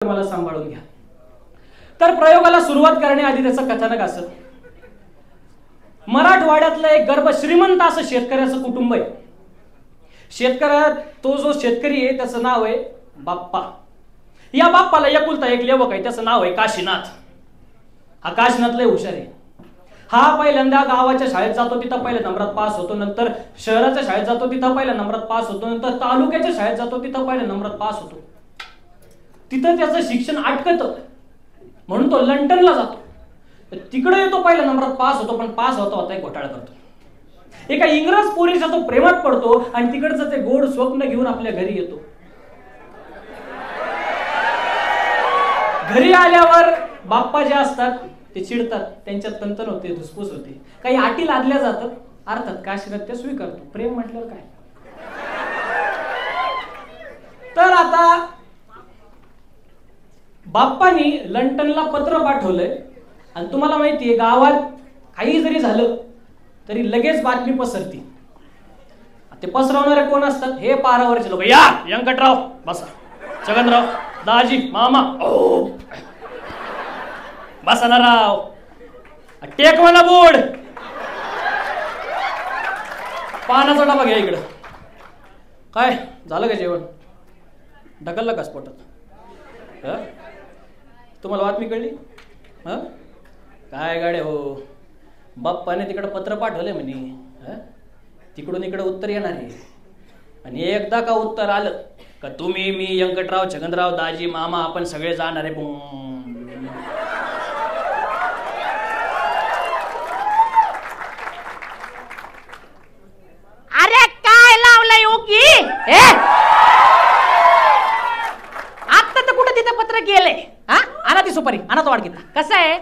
मला सांभाळून घ्या. तर प्रयोगाला सुरुवात करण्याआधी त्याचं कथानक असं. मराठवाड्यातलं एक गर्भ श्रीमंत असं शेतकऱ्याचं कुटुंब आहे. शेतकऱ्यात तो जो शेतकरी आहे त्याचं नाव आहे बाप्पा. या बाप्पाला एकुलता एक लेवक आहे, त्याचं नाव आहे काशीनाथ. हा काशीनाथ लय हुशार आहे. हा पहिल्यांदा गावाच्या शाळेत जातो, तिथं पहिल्या नंबरात पास होतो. नंतर शहराच्या शाळेत जातो, तिथं पहिल्या नंबरात पास होतो. नंतर तालुक्याच्या शाळेत जातो, तिथं पहिल्या नंबरात पास होतो. तिथं त्याचं शिक्षण अटकतं म्हणून तो लंडनला जातो. तिकडे येतो, पहिल्या नंबरात पास होतो, पण पास होता होता एक घोटाळा करतो. एका इंग्रज पोरीचा तो प्रेमात पडतो आणि तिकडचं ते गोड स्वप्न घेऊन आपल्या घरी येतो. घरी आल्यावर बाप्पा जे असतात ते चिडतात, त्यांच्यात तंतन होते, धुसफूस होते, काही अटी लादल्या जातात. अर्थात काशीनाथ ते स्वीकारतो. प्रेम म्हटल्यावर काय. तर आता बाप्पानी लंडनला पत्र पाठवलंय आणि तुम्हाला माहितीये गावात काही जरी झालं तरी लगेच बातमी पसरती. ते पसरवणारे कोण असतात? हे पारावरचे लोक. या व्यंकटराव बसा, छगनराव, दाजी, मामा, बसा ना राव, टेक मला बोर्ड, पानाचा डबा घ्या इकडं. काय झालं का जेवण? ढकललं का स्पोटात? तुम्हाला बातमी कळली? काय गाडे हो, बाप्पाने तिकडं पत्र पाठवले म्हणे, तिकडून इकडं उत्तर येणार आहे. आणि एकदा का उत्तर आलं का तुम्ही, मी, व्यंकटराव, छगनराव, दाजी, मामा आपण सगळे जाणार आहे. अरे काय लावलंय ओकी? आता तर कुठं तिथं पत्र गेलंय. आणा ती सुपारी, आणा तो वाडकीत. कसं आहे,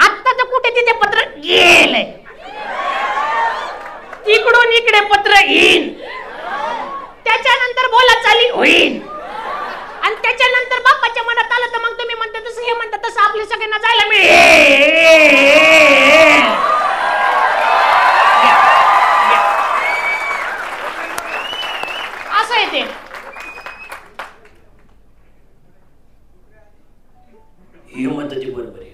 आता तर कुठे तिथे पत्र गेलंय, तिकडून इकडे पत्र येईन, त्याच्यानंतर बोला चाली होईल, आणि त्याच्यानंतर बाप्पाच्या मनात आलं तर मग तुम्ही म्हणता तसं, हे म्हणता तसं, आपल्या सगळ्यांना जायला मिळेल. असं आहे ते. ही म्हणतं ती बरोबर आहे.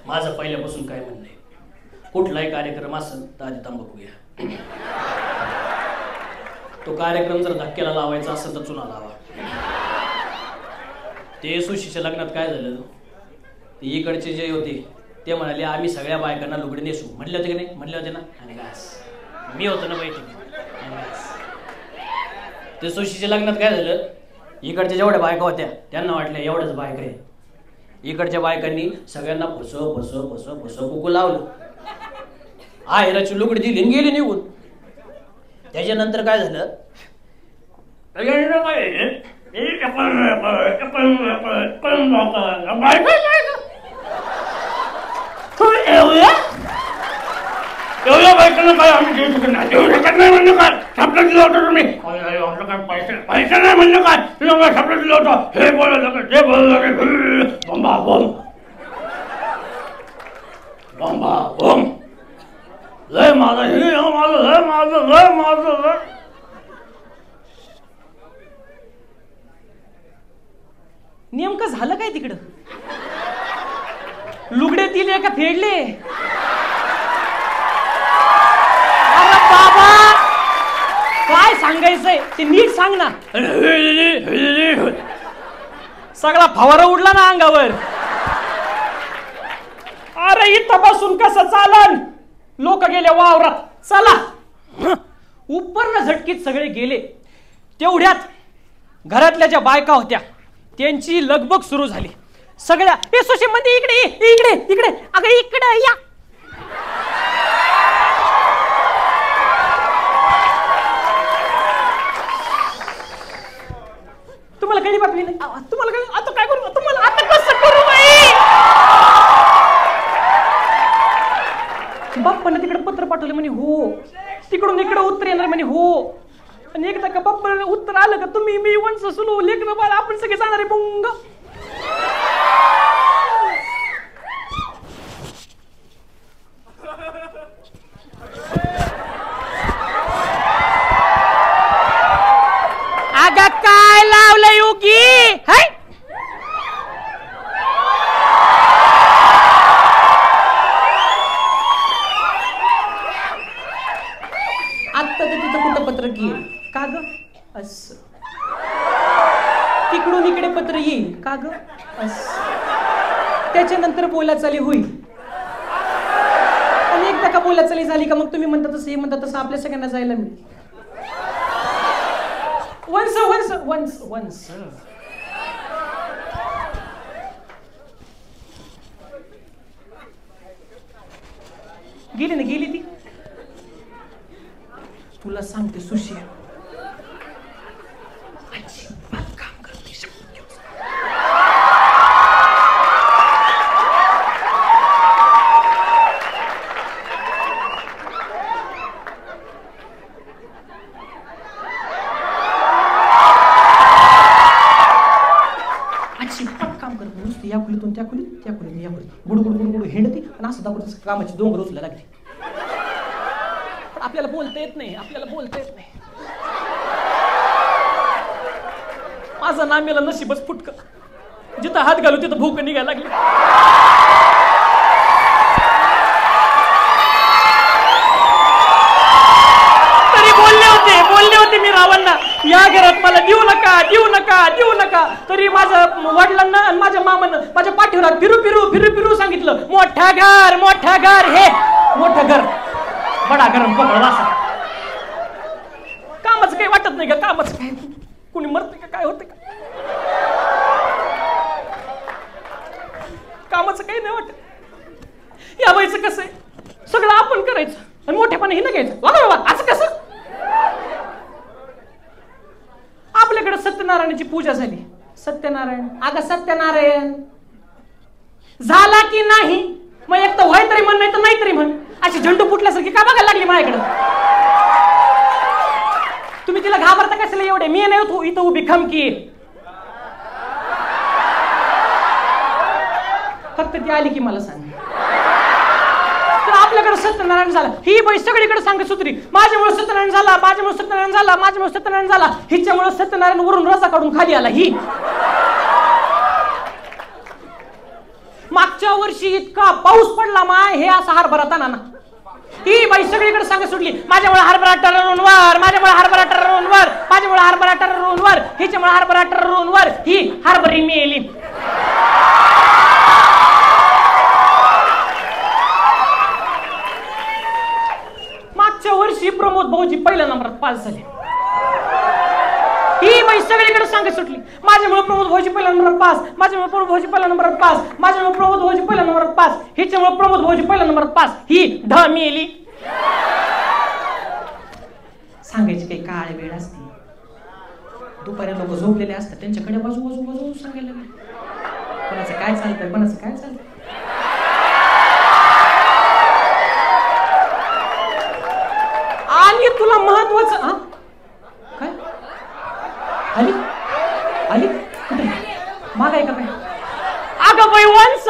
माझं पहिल्यापासून काय म्हणणं आहे, कुठलाही कार्यक्रम असेल तर आधी तंबाखू घ्या. तो कार्यक्रम जर धक्क्याला लावायचा असेल तर चुना लावा. ते सुशीच्या लग्नात काय झालं, ते इकडचे जे होते ते म्हणाले आम्ही सगळ्या बायकांना लुगडे नेसू. म्हटले होते की नाही? म्हटले होते ना. आणि घास मी होतो ना बैठक. ते सुशीच्या लग्नात काय झालं, इकडच्या जेवढ्या बायका होत्या त्यांना वाटलं एवढ्याच बायका आहे. इकडच्या बायकांनी सगळ्यांना फसव फसव फसव फसव कुकू लावलं. आहेराची लुगडी दिली आणि गेली निघून. त्याच्यानंतर काय झालं, एवढ्या बायकांना काय आम्ही देऊ शकत नाही, देऊ शकत नाही म्हणलं काय, सापडा दिलं होतं तुम्ही, पैसा नाही म्हणलं काय, तुला सापडा दिलं होतं, हे बोलायला लागलं, ते बोलायला लागलं, बंबा बम बंबा बम, लय माझं हे माझं, लय माझं, लय माझं, लय. नेमकं झालं काय तिकडं? लुगडे दिले का फेडले? अरे बाबा काय सांगायचंय ते नीट सांग ना. सगळा फवारा उडला ना अंगावर. अरे इथं बसून कसं चालन, लोक गेले वावरात. चला उपरनं झटकीत सगळे गेले. तेवढ्यात घरातल्या ज्या बायका होत्या त्यांची लगबग सुरू झाली. सगळ्या सुशी मध्ये इकडे इकडे इकडे, अगं इकडे या. तुम्हाला काही बातमी नाही? तुम्हाला काय आता काय करू, तुम्हाला आता कसं करू बाई? बाप्पाने तिकडे पत्र पाठवले म्हणे हो, तिकडून इकडे उत्तर येणार म्हणे हो. आणि एकदा का बाप्पा उत्तर आलं का तुम्ही, मी, वंश, सुलू, लेकरं बाळ आपण सगळे जाणार आहे बुंग. अगं काय लावलंय उगी हाय आत्ता तर तिथं कुठं पत्र येईल का ग असं तिकडून इकडे पत्र येईल का ग असं त्याच्यानंतर बोलाचाली होईल आणि एकदा का बोलाचाली झाली का मग तुम्ही म्हणता तसं हे म्हणता तसं आपल्या सगळ्यांना जायला मिळेल वन्स वन्स वन्स वन्स गेली ना गेली ती तुला सांगते सुशी अजिबात काम करते अजिबात काम करत नुसती या खोलीतून त्या खोलीत त्या खोलीतून या खोलीत गुडगुड गुडगुड हिंडती आणि असं दाखवत कामाची डोंगर उचला लागली आपल्याला बोलता येत नाही आपल्याला बोलता येत नाही माझं नामेला नशीबच फुटक जिथं हात घालू तिथं भूक निघायला लागली तरी बोलले होते मी रावांना या घरात मला देऊ नका देऊ नका देऊ नका तरी माझं वडिलांना आणि माझ्या मामानं माझ्या पाठीवर फिरू फिरू फिरू फिरू सांगितलं मोठं घर हे मोठं घर बडा गरम पकड वासा कामाचं काही वाटत नाही का कामाचं काय कुणी मरते का काय होते का कामाचं काही नाही वाटत या बाईचं कसं आहे सगळं आपण करायचं आणि मोठेपणा हिनं घ्यायचं बाबा असं कसं आपल्याकडे सत्यनारायणाची पूजा झाली सत्यनारायण अगं सत्यनारायण झाला की नाही मग एक तर व्हाय तरी म्हण नाही तर नाही तरी म्हण अशी झंडू फुटल्यासारखी का बघायला लागली माझ्याकडे तुम्ही तिला घाबरता कशाला एवढे मी नाही तू इथं उभी खमकी फक्त ती आली की मला सांग तर आपल्याकडे सत्यनारायण झाला ही बाई सगळीकडे सांगत सुत्री माझ्यामुळे सत्यनारायण झाला माझ्यामुळे सत्यनारायण झाला माझ्यामुळे सत्यनारायण झाला हिच्यामुळे सत्यनारायण वरून रसा काढून खाली आला ही मागच्या वर्षी इतका पाऊस पडला माय हे असा हरभरा ताना ही बाई सगळीकडे सांगत सुटली माझ्यामुळे हरभरा टररून वर माझ्यामुळे हरभरा टररून वर माझ्यामुळे हरभरा टररून वर हिच्यामुळे हरभरा टररून वर ही हरभरी मेली मागच्या वर्षी प्रमोद भाऊजी पहिल्या नंबरात पास झाले ही बाई सगळीकडे सांगत सुटली माझ्यामुळे प्रमोद भाऊजी पहिल्या नंबरात पास माझ्यामुळे प्रमोद भाऊजी पहिल्या नंबरात पास माझ्यामुळे प्रमोद भाऊजी पहिल्या नंबरात पास हिच्यामुळे प्रमोद भाऊजी पहिल्या नंबरात पास ही ढ मेली सांगायची काही काळ वेळ असते दुपारी लोक झोपलेले असतात त्यांच्याकडे बाजू सांगायला कोणाचं काय चालतंय कोणाचं काय चालतंय आणि तुला महत्वाचं काय आली आली कुठे माग आहे का काय अगं बाई वंस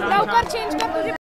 लवकर चेंज कर तुझी